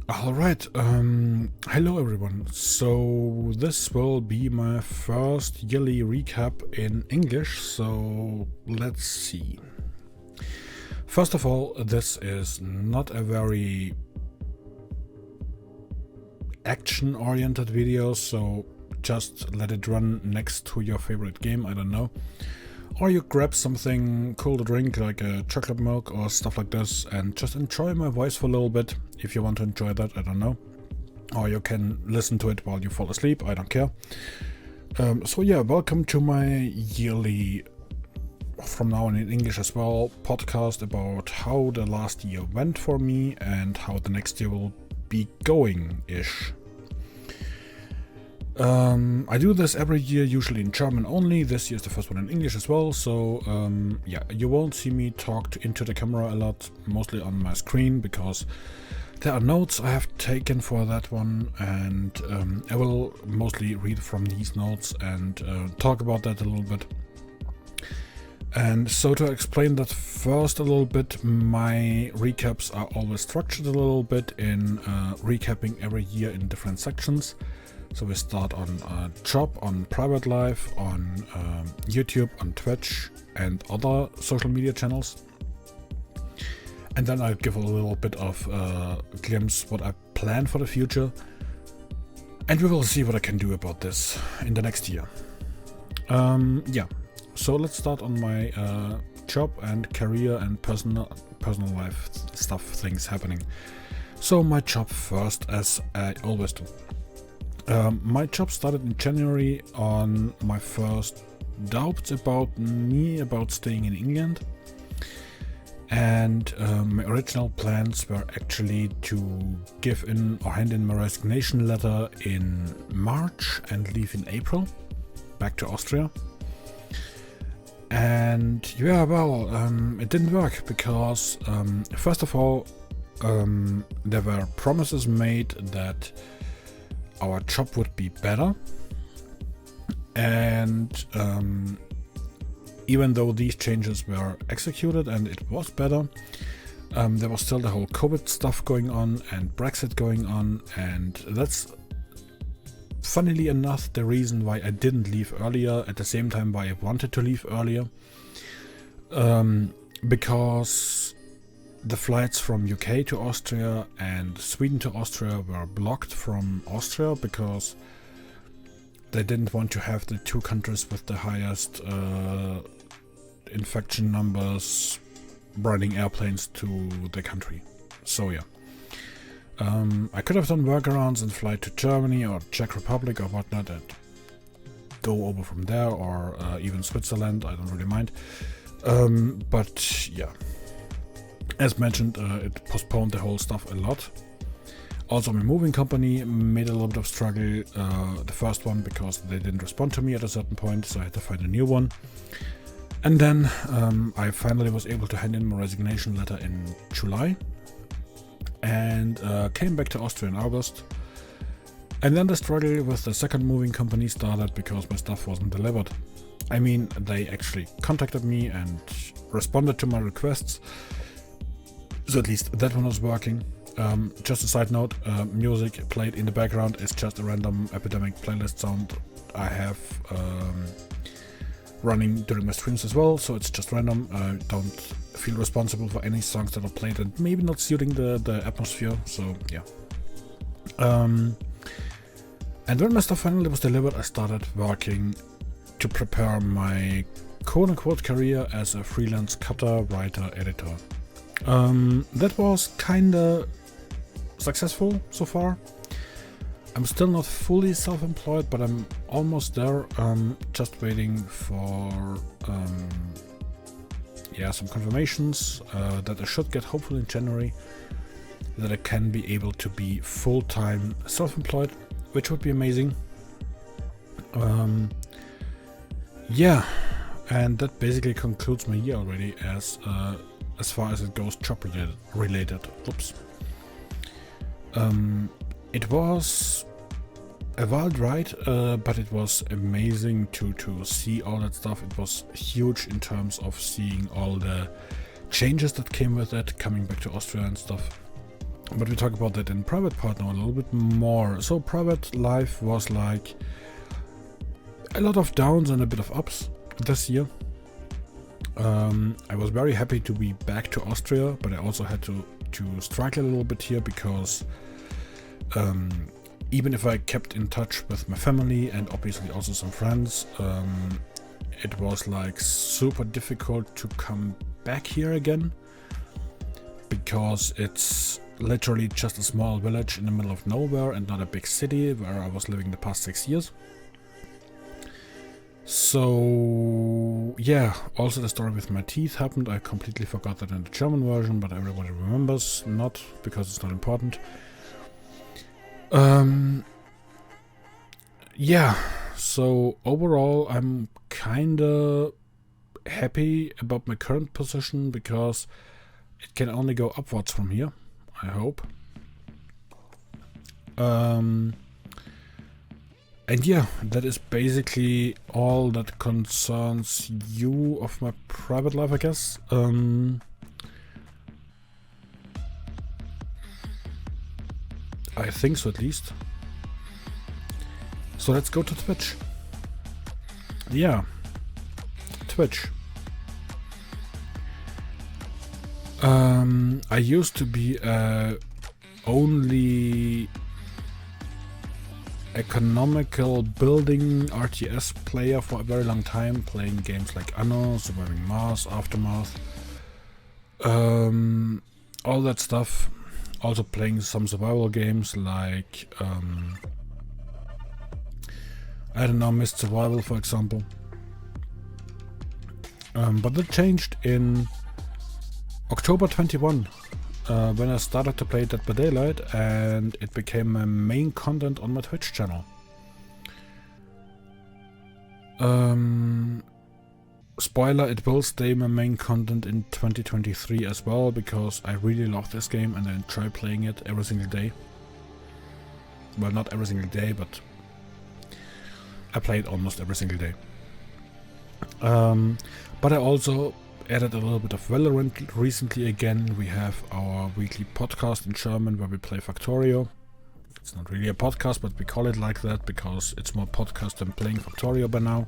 Alright, hello everyone. So this will be my first yearly recap in English, so let's see. First of all, this is not a very action-oriented video, so just let it run next to your favorite game, I don't know. Or you grab something cool to drink, like a chocolate milk or stuff like this, and just enjoy my voice for a little bit, if you want to enjoy that, I don't know. Or you can listen to it while you fall asleep, I don't care. So yeah, welcome to my yearly, from now on in English as well, podcast about how the last year went for me and how the next year will be going-ish. I do this every year, usually in German only. This year is the first one in English as well, so yeah, you won't see me talk into the camera a lot, mostly on my screen, because there are notes I have taken for that one, and I will mostly read from these notes and talk about that a little bit. And so to explain that first a little bit, my recaps are always structured a little bit in recapping every year in different sections. So we start on job, on private life, on YouTube, on Twitch, and other social media channels. And then I'll give a little bit of glimpse what I plan for the future. And we will see what I can do about this in the next year. Yeah, so let's start on my job and career and personal life stuff, things happening. So my job first, as I always do. My job started in January on my first doubts about staying in England. And my original plans were actually to give in or hand in my resignation letter in March and leave in April, back to Austria. And yeah, well, it didn't work because first of all, there were promises made that our job would be better, and even though these changes were executed and it was better, there was still the whole COVID stuff going on and Brexit going on, and that's funnily enough the reason why I didn't leave earlier, at the same time why I wanted to leave earlier, because the flights from UK to Austria and Sweden to Austria were blocked from Austria because they didn't want to have the two countries with the highest infection numbers running airplanes to the country. So yeah. I could have done workarounds and fly to Germany or Czech Republic or whatnot and go over from there, or even Switzerland, I don't really mind. But yeah. As mentioned, it postponed the whole stuff a lot. Also, my moving company made a little bit of struggle. The first one because they didn't respond to me at a certain point, so I had to find a new one. And then I finally was able to hand in my resignation letter in July and came back to Austria in August. And then the struggle with the second moving company started because my stuff wasn't delivered. I mean, they actually contacted me and responded to my requests. So at least that one was working. Just a side note, music played in the background is just a random Epidemic playlist sound I have running during my streams as well, so it's just random. I don't feel responsible for any songs that are played and maybe not suiting the atmosphere, so yeah. And when my stuff finally was delivered, I started working to prepare my quote-unquote career as a freelance cutter, writer, editor. That was kinda successful so far. I'm still not fully self-employed, but I'm almost there. Just waiting for some confirmations that I should get hopefully in January, that I can be able to be full-time self-employed, which would be amazing. Yeah, and that basically concludes my year already as far as it goes job related. Oops. It was a wild ride, but it was amazing to see all that stuff. It was huge in terms of seeing all the changes that came with it, coming back to Austria and stuff. But we talk about that in private part now a little bit more. So private life was like a lot of downs and a bit of ups this year. I was very happy to be back to Austria, but I also had to struggle a little bit here because even if I kept in touch with my family and obviously also some friends, it was like super difficult to come back here again, because it's literally just a small village in the middle of nowhere and not a big city where I was living the past 6 years. So yeah, also the story with my teeth happened. I completely forgot that in the German version, but everybody remembers, not because it's not important. Yeah, so overall I'm kinda happy about my current position because it can only go upwards from here, I hope. And yeah, that is basically all that concerns you of my private life, I guess. I think so, at least. So let's go to Twitch. Yeah, Twitch. I used to be only economical building RTS player for a very long time, playing games like Anno, Surviving Mars, Aftermath, all that stuff. Also playing some survival games like I don't know, Myst Survival, for example. But that changed in October 21. When I started to play Dead by Daylight, and it became my main content on my Twitch channel. Spoiler, it will stay my main content in 2023 as well, because I really love this game and I enjoy playing it every single day. Well, not every single day, but I play it almost every single day. But I also added a little bit of Valorant recently again. We have our weekly podcast in German where we play Factorio. It's not really a podcast, but we call it like that because it's more podcast than playing Factorio by now.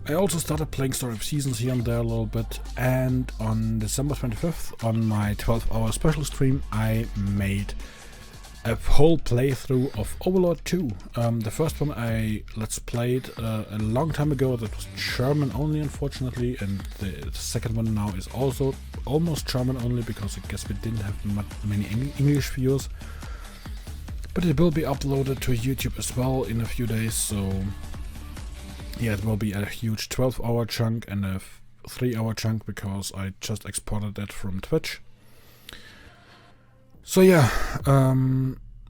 I also started playing Story of Seasons here and there a little bit, and on December 25th, on my 12-hour special stream, I made a whole playthrough of Overlord 2. The first one I let's played a long time ago. That was German only, unfortunately, and the second one now is also almost German only, because I guess we didn't have many English viewers. But it will be uploaded to YouTube as well in a few days, so yeah, it will be a huge 12-hour chunk and a 3-hour chunk, because I just exported that from Twitch. So yeah,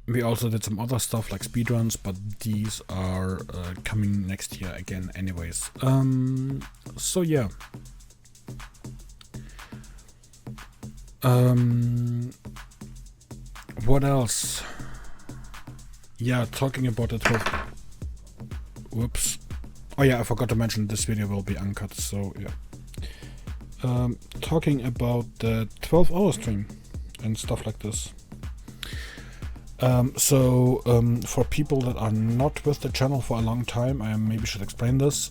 we also did some other stuff like speedruns, but these are coming next year again anyways. So yeah. What else? Yeah, talking about the 12... Whoops. Oh yeah, I forgot to mention this video will be uncut, so yeah. Talking about the 12-hour stream and stuff like this. For people that are not with the channel for a long time, I maybe should explain this.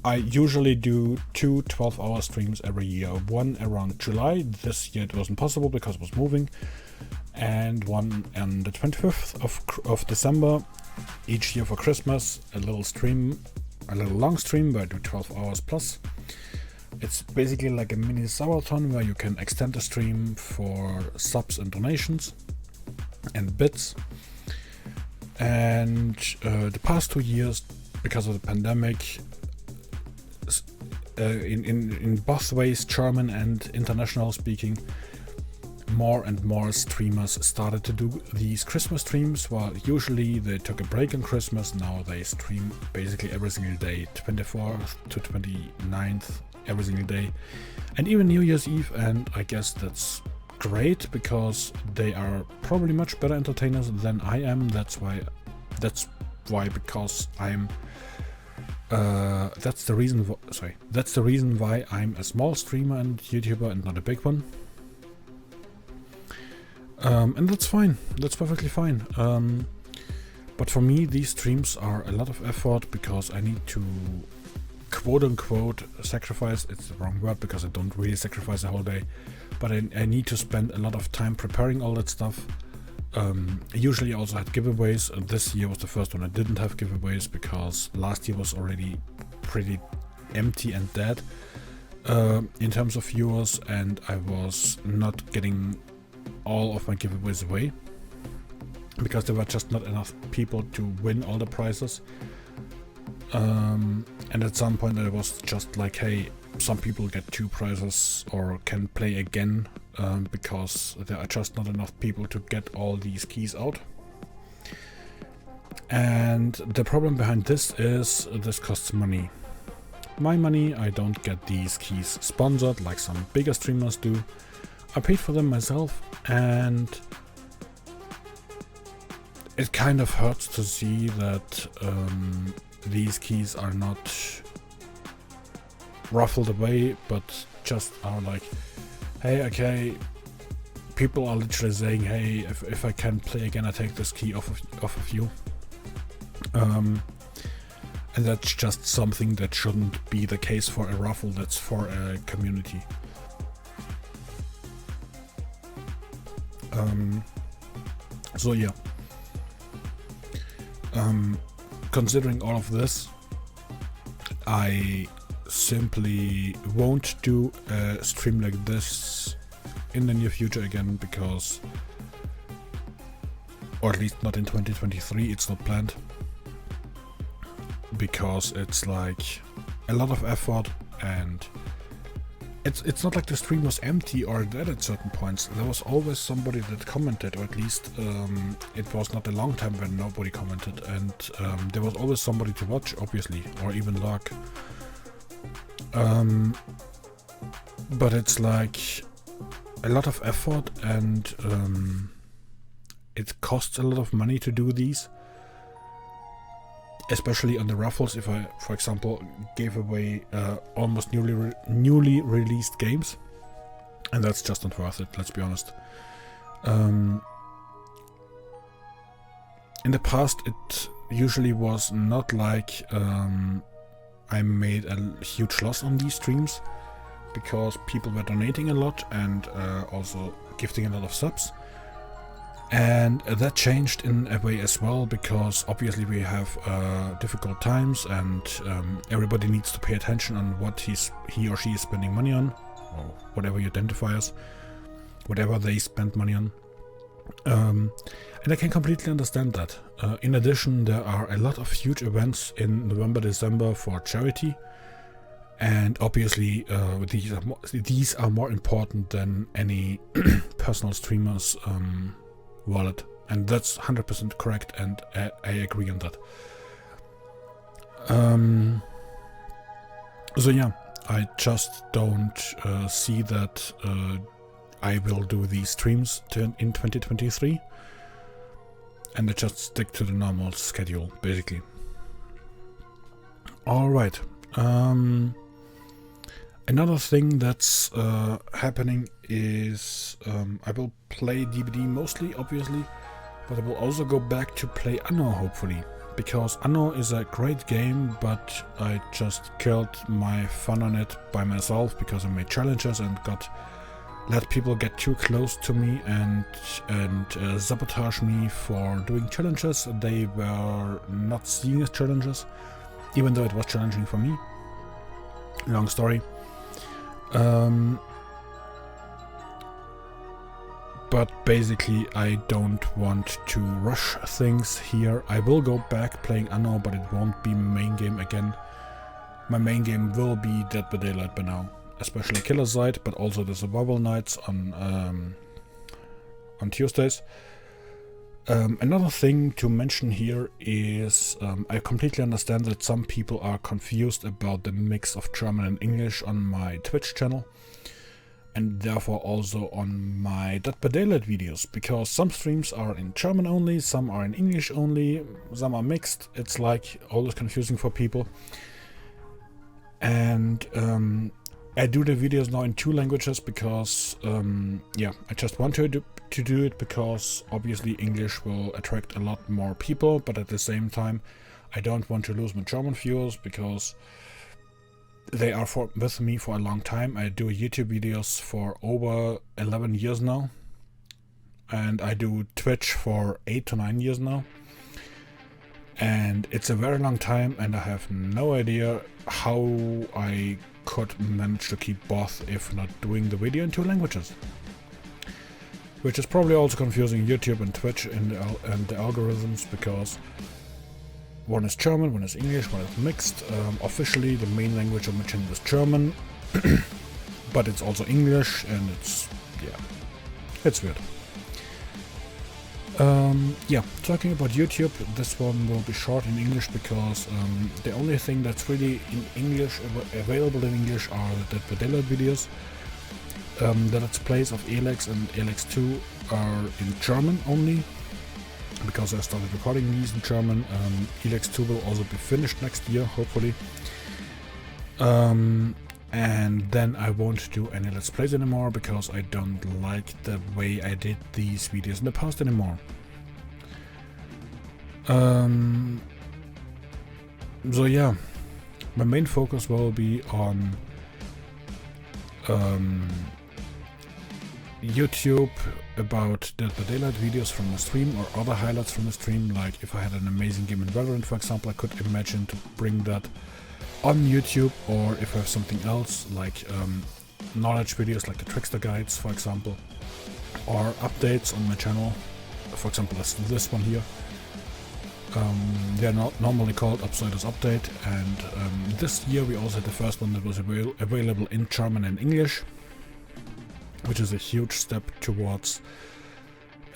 I usually do 2 12-hour streams every year. One around July. This year it wasn't possible because I was moving. And one on the 25th of December. Each year for Christmas, a little long stream where I do 12 hours plus. It's basically like a mini subathon where you can extend the stream for subs and donations and bits. And the past 2 years, because of the pandemic, in both ways, German and international speaking, more and more streamers started to do these Christmas streams. Well, usually they took a break on Christmas. Now they stream basically every single day, 24th to 29th, every single day, and even New Year's Eve. And I guess that's great, because they are probably much better entertainers than I am. That's why because I'm that's the reason why I'm a small streamer and YouTuber and not a big one. And that's fine. That's perfectly fine. But for me, these streams are a lot of effort because I need to quote-unquote sacrifice. It's the wrong word because I don't really sacrifice the whole day. But I need to spend a lot of time preparing all that stuff. Usually I also had giveaways. This year was the first one I didn't have giveaways because last year was already pretty empty and dead in terms of viewers, and I was not getting all of my giveaways away because there were just not enough people to win all the prizes. And at some point I was just like, hey, some people get 2 prizes or can play again because there are just not enough people to get all these keys out. And the problem behind this is this costs money. My money, I don't get these keys sponsored like some bigger streamers do. I paid for them myself, and it kind of hurts to see that these keys are not ruffled away, but just are like, hey, okay, people are literally saying, hey, if I can play again, I take this key off of you. And that's just something that shouldn't be the case for a raffle. That's for a community. So yeah. Considering all of this, I simply won't do a stream like this in the near future again because, or at least not in 2023, it's not planned. Because it's like a lot of effort, and it's not like the stream was empty or dead at certain points. There was always somebody that commented, or at least it was not a long time when nobody commented, and there was always somebody to watch, obviously, or even lurk. But it's like a lot of effort, and it costs a lot of money to do these. Especially on the raffles, if I, for example, gave away almost newly released games, and that's just not worth it, let's be honest. In the past, it usually was not like I made a huge loss on these streams, because people were donating a lot and also gifting a lot of subs. And that changed in a way as well, because obviously we have difficult times, and everybody needs to pay attention on what he or she is spending money on, or whatever you identify as, whatever they spend money on. And I can completely understand that. In addition, there are a lot of huge events in November, December for charity, and obviously these are more important than any personal streamer's wallet, and that's 100% correct, and I agree on that. So yeah, I just don't see that I will do these streams in 2023, and I just stick to the normal schedule, basically. Alright, another thing that's happening is I will play DBD mostly, obviously, but I will also go back to play Anno, hopefully, because Anno is a great game, but I just killed my fun on it by myself because I made challenges and let people get too close to me and sabotage me for doing challenges they were not seeing as challenges, even though it was challenging for me. Long story. But basically I don't want to rush things here. I will go back playing Anno, but it won't be main game again. My main game will be Dead by Daylight by now, especially Killer Side, but also the Survival Nights on Tuesdays. Another thing to mention here is I completely understand that some people are confused about the mix of German and English on my Twitch channel, and therefore also on my Dead by Daylight videos, because some streams are in German only, some are in English only, some are mixed. It's like always confusing for people. And I do the videos now in 2 languages because, yeah, I just want to do it because obviously English will attract a lot more people, but at the same time, I don't want to lose my German viewers because they are with me for a long time. I do YouTube videos for over 11 years now, and I do Twitch for 8 to 9 years now. And it's a very long time, and I have no idea how I could manage to keep both if not doing the video in 2 languages. Which is probably also confusing YouTube and Twitch and the algorithms, because one is German, one is English, one is mixed. Officially the main language of my channel is German, but it's also English, and it's, yeah, it's weird. Yeah, talking about YouTube, this one will be short in English because the only thing that's really in English, available in English, are the Dead by Daylight videos. The Let's Plays of Elex and Elex 2 are in German only, because I started recording these in German. Elex 2 will also be finished next year, hopefully. And then I won't do any Let's Plays anymore, because I don't like the way I did these videos in the past anymore. So yeah, my main focus will be on YouTube about Dead by Daylight videos from the stream, or other highlights from the stream. Like if I had an amazing game in Valorant, for example, I could imagine to bring that on YouTube, or if I have something else like knowledge videos like the Trickster guides, for example, or updates on my channel, for example as this one here. They are not normally called Upsiders Update, and this year we also had the first one that was available in German and English, which is a huge step towards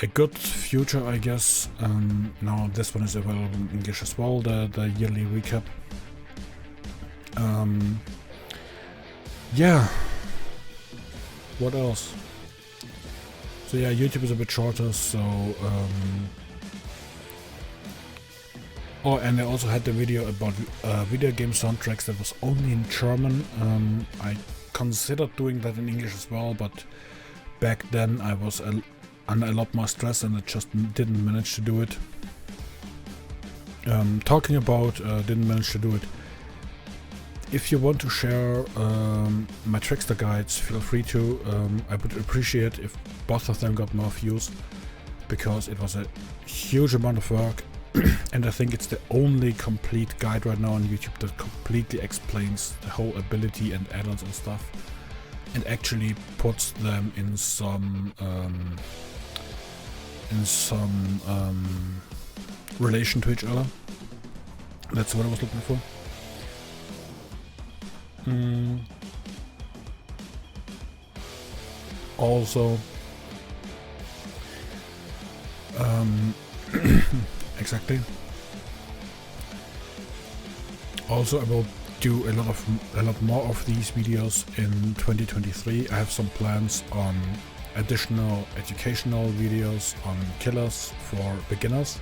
a good future, I guess. Now this one is available in English as well, the yearly recap. Yeah, what else? So yeah, YouTube is a bit shorter, so oh, and I also had the video about video game soundtracks that was only in German. I considered doing that in English as well, but back then I was under a lot more stress and I just didn't manage to do it. Talking about didn't manage to do it. If you want to share my Trickster guides, feel free to. I would appreciate if both of them got more views, because it was a huge amount of work. And I think it's the only complete guide right now on YouTube that completely explains the whole ability and add-ons and stuff, and actually puts them in some relation to each other. That's what I was looking for. Also, exactly. Also, I will do a lot more of these videos in 2023. I have some plans on additional educational videos on killers for beginners.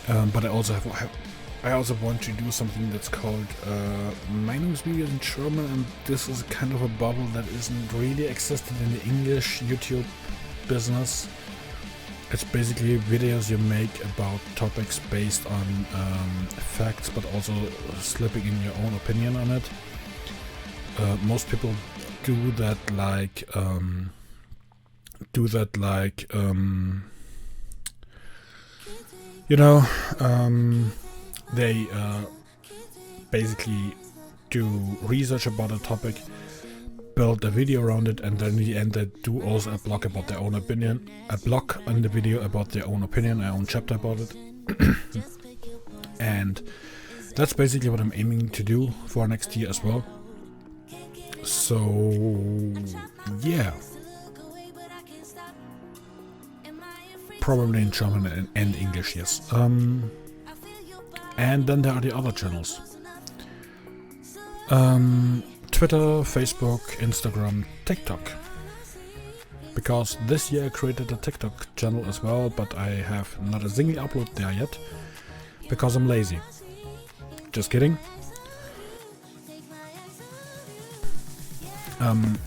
But I also want to do something that's called Meinungsvideos in German, and this is kind of a bubble that isn't really existed in the English YouTube business. It's basically videos you make about topics based on facts, but also slipping in your own opinion on it. Most people do that like you know, they basically do research about a topic, build a video around it, and then in the end they do also a blog about their own opinion, a blog on the video about their own opinion, their own chapter about it. And that's basically what I'm aiming to do for next year as well. So yeah, probably in German and English, yes. And then there are the other channels. Twitter, Facebook, Instagram, TikTok. Because this year I created a TikTok channel as well, but I have not a single upload there yet, because I'm lazy. Just kidding.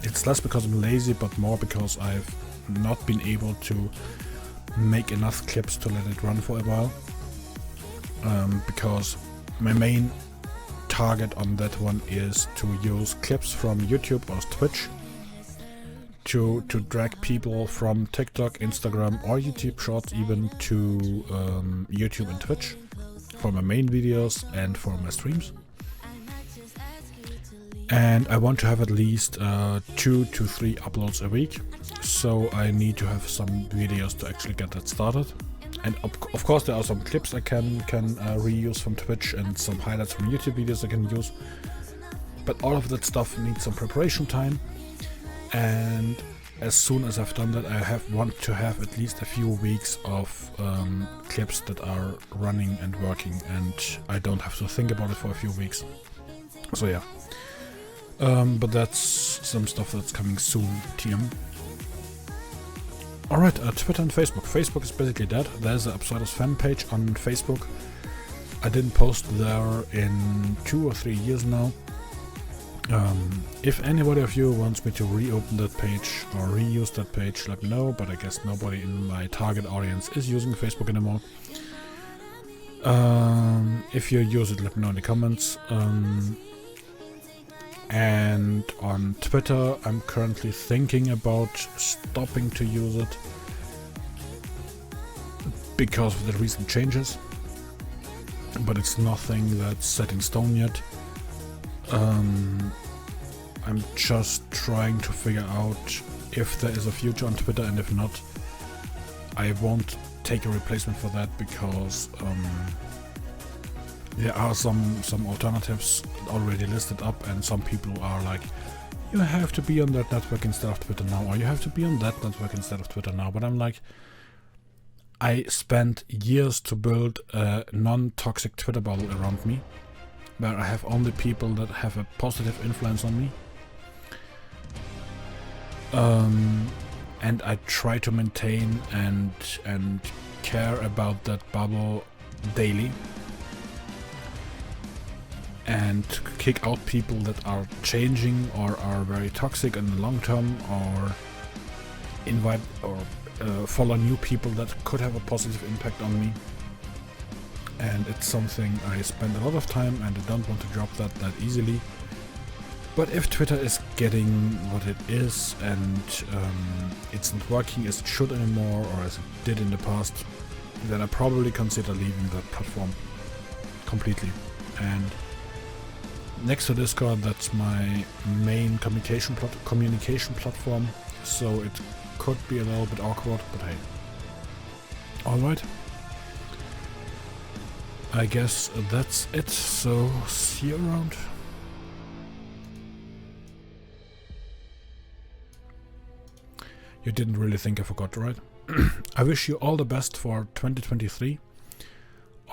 It's less because I'm lazy, but more because I've not been able to make enough clips to let it run for a while. Because my main target on that one is to use clips from YouTube or Twitch to drag people from TikTok, Instagram, or YouTube Shorts even to YouTube and Twitch for my main videos and for my streams. And I want to have at least 2 to 3 uploads a week, so I need to have some videos to actually get that started. And of course there are some clips I can reuse from Twitch and some highlights from YouTube videos I can use. But all of that stuff needs some preparation time, and as soon as I've done that, I want to have at least a few weeks of clips that are running and working, and I don't have to think about it for a few weeks. So yeah. But that's some stuff that's coming soon, TM. Alright, Twitter and Facebook. Facebook is basically dead. There's the Absurdus fan page on Facebook. I didn't post there in 2 or 3 years now. If anybody of you wants me to reopen that page or reuse that page, let me know, but I guess nobody in my target audience is using Facebook anymore. If you use it, let me know in the comments. And on Twitter, I'm currently thinking about stopping to use it because of the recent changes, but it's nothing that's set in stone yet. I'm just trying to figure out if there is a future on Twitter, and if not, I won't take a replacement for that because there are some alternatives already listed up, and some people are like, you have to be on that network instead of Twitter now, or you have to be on that network instead of Twitter now. But I'm like, I spent years to build a non-toxic Twitter bubble around me, where I have only people that have a positive influence on me. And I try to maintain and care about that bubble daily, and kick out people that are changing or are very toxic in the long term, or invite or follow new people that could have a positive impact on me. And it's something I spend a lot of time, and I don't want to drop that easily. But if Twitter is getting what it is, and it's not working as it should anymore, or as it did in the past, then I probably consider leaving that platform completely. And next to Discord, that's my main communication platform, so it could be a little bit awkward, but hey. Alright. I guess that's it, so see you around. You didn't really think I forgot, right? I wish you all the best for 2023.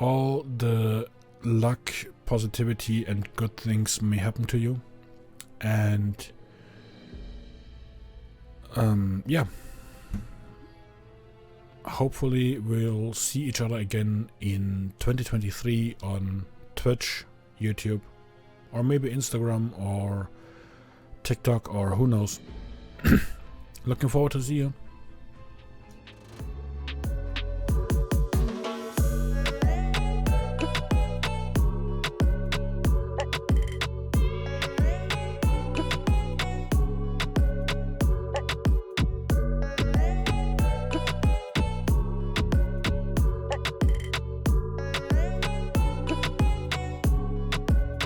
All the luck, positivity, and good things may happen to you. And yeah. Hopefully we'll see each other again in 2023 on Twitch, YouTube, or maybe Instagram or TikTok, or who knows. Looking forward to see you.